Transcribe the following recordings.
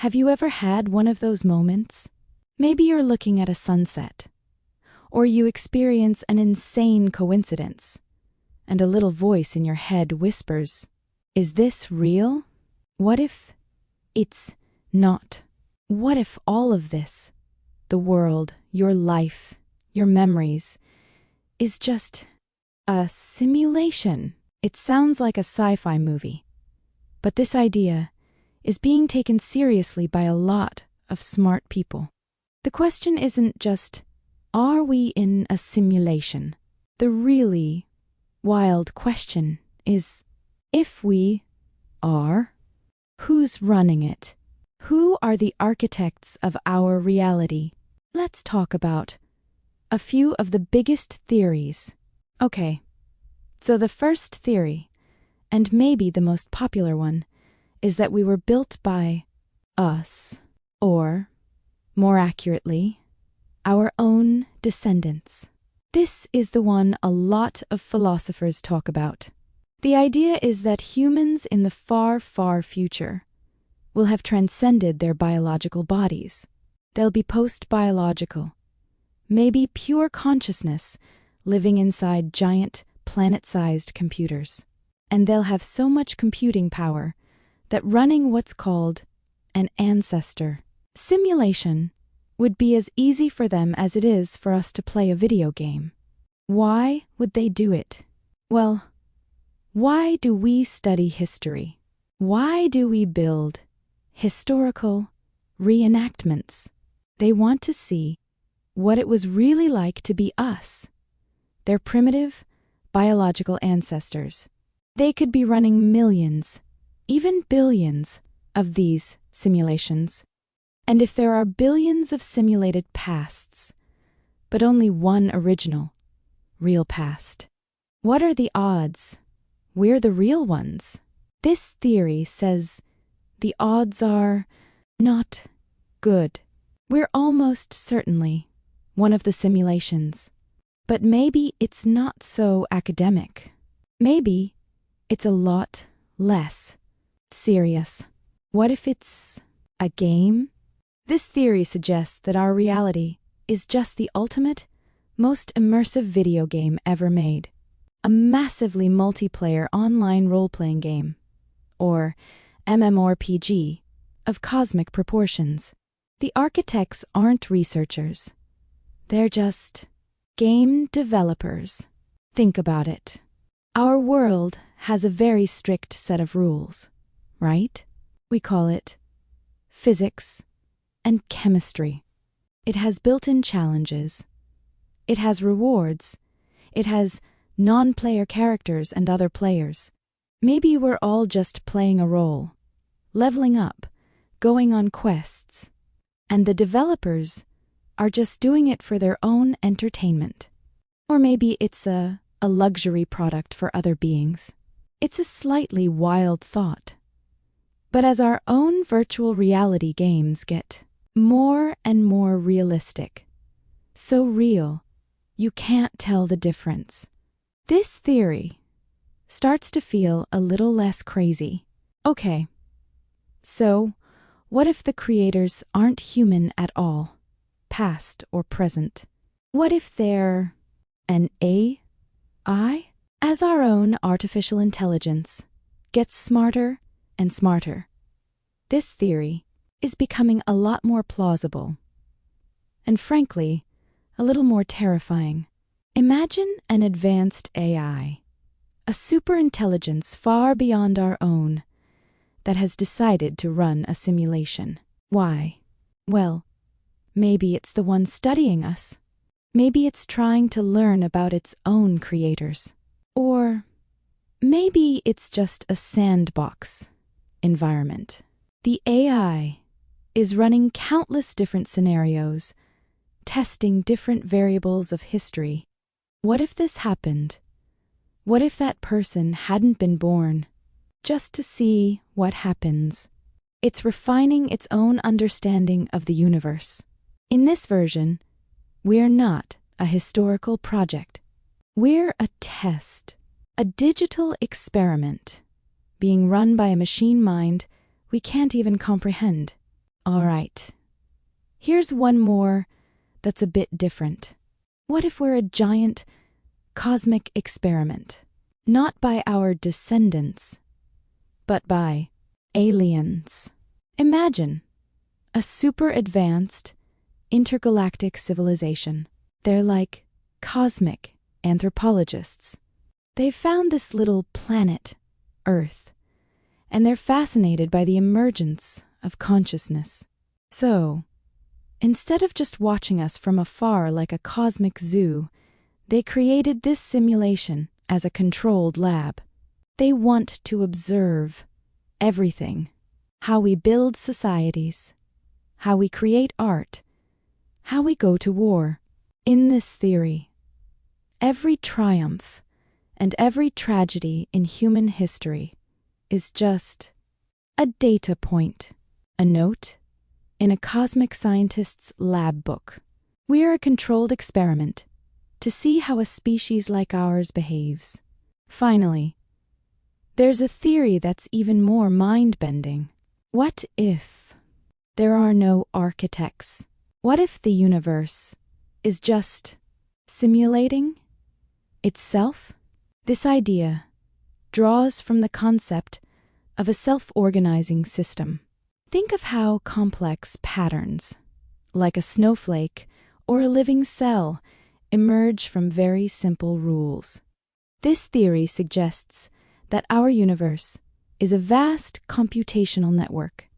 Have you ever had one of those moments? Maybe you're looking at a sunset, or you experience an insane coincidence, and a little voice in your head whispers, "Is this real? What if it's not? What if all of this, the world, your life, your memories, is just a simulation?" It sounds like a sci-fi movie, but this idea is being taken seriously by a lot of smart people. The question isn't just, are we in a simulation? The really wild question is, if we are, who's running it? Who are the architects of our reality? Let's talk about a few of the biggest theories. Okay, so the first theory, and maybe the most popular one, is that we were built by us, or, more accurately, our own descendants. This is the one a lot of philosophers talk about. The idea is that humans in the far, far future will have transcended their biological bodies. They'll be post-biological, maybe pure consciousness living inside giant planet-sized computers. And they'll have so much computing power that running what's called an ancestor simulation would be as easy for them as it is for us to play a video game. Why would they do it? Well, why do we study history? Why do we build historical reenactments? They want to see what it was really like to be us, their primitive biological ancestors. They could be running millions, even billions, of these simulations. And if there are billions of simulated pasts, but only one original, real past, what are the odds we're the real ones? This theory says the odds are not good. We're almost certainly one of the simulations. But maybe it's not so academic. Maybe it's a lot less serious. What if it's a game? This theory suggests that our reality is just the ultimate, most immersive video game ever made. A massively multiplayer online role-playing game, or MMORPG, of cosmic proportions. The architects aren't researchers. They're just game developers. Think about it. Our world has a very strict set of rules, right? We call it physics and chemistry. It has built-in challenges. It has rewards. It has non-player characters and other players. Maybe we're all just playing a role, leveling up, going on quests, and the developers are just doing it for their own entertainment. Or maybe it's a luxury product for other beings. It's a slightly wild thought. But as our own virtual reality games get more and more realistic, so real, you can't tell the difference, this theory starts to feel a little less crazy. Okay, so what if the creators aren't human at all? Past or present? What if they're an AI? As our own artificial intelligence gets smarter and smarter, this theory is becoming a lot more plausible and, frankly, a little more terrifying. Imagine an advanced AI, a superintelligence far beyond our own, that has decided to run a simulation. Why? Well, maybe it's the one studying us. Maybe it's trying to learn about its own creators. Or maybe it's just a sandbox environment. The AI is running countless different scenarios, testing different variables of history. What if this happened? What if that person hadn't been born? Just to see what happens. It's refining its own understanding of the universe. In this version, we're not a historical project. We're a test, a digital experiment, being run by a machine mind we can't even comprehend. All right. Here's one more that's a bit different. What if we're a giant cosmic experiment? Not by our descendants, but by aliens. Imagine a super advanced intergalactic civilization. They're like cosmic anthropologists. They've found this little planet, Earth, and they're fascinated by the emergence of consciousness. So, instead of just watching us from afar like a cosmic zoo, they created this simulation as a controlled lab. They want to observe everything: how we build societies, how we create art, how we go to war. In this theory, every triumph and every tragedy in human history is just a data point, a note in a cosmic scientist's lab book. We're a controlled experiment to see how a species like ours behaves. Finally, there's a theory that's even more mind-bending. What if there are no architects? What if the universe is just simulating itself? This idea draws from the concept of a self-organizing system. Think of how complex patterns, like a snowflake or a living cell, emerge from very simple rules. This theory suggests that our universe is a vast computational network.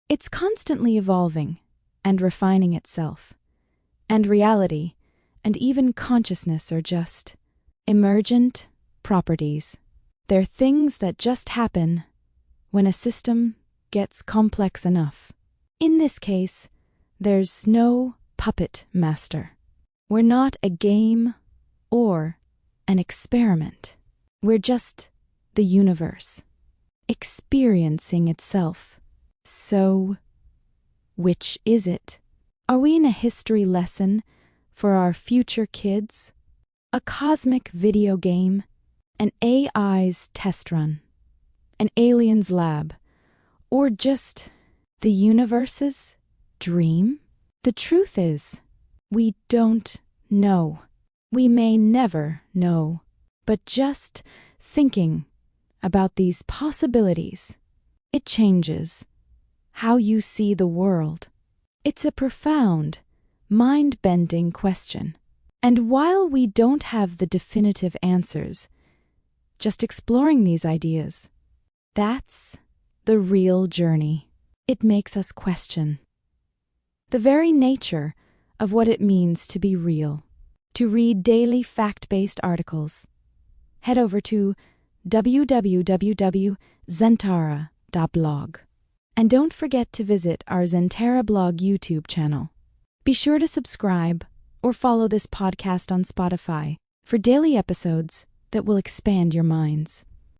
It's constantly evolving and refining itself, and reality and even consciousness are just emergent properties. They're things that just happen when a system gets complex enough. In this case, there's no puppet master. We're not a game or an experiment. We're just the universe, experiencing itself. So, which is it? Are we in a history lesson for our future kids? A cosmic video game? An AI's test run? An alien's lab? Or just the universe's dream? The truth is, we don't know. We may never know. But just thinking about these possibilities, it changes how you see the world. It's a profound, mind-bending question. And while we don't have the definitive answers, just exploring these ideas, that's the real journey. It makes us question the very nature of what it means to be real. To read daily fact-based articles, head over to www.zentara.blog. And don't forget to visit our Zentara blog YouTube channel. Be sure to subscribe or follow this podcast on Spotify for daily episodes that will expand your minds.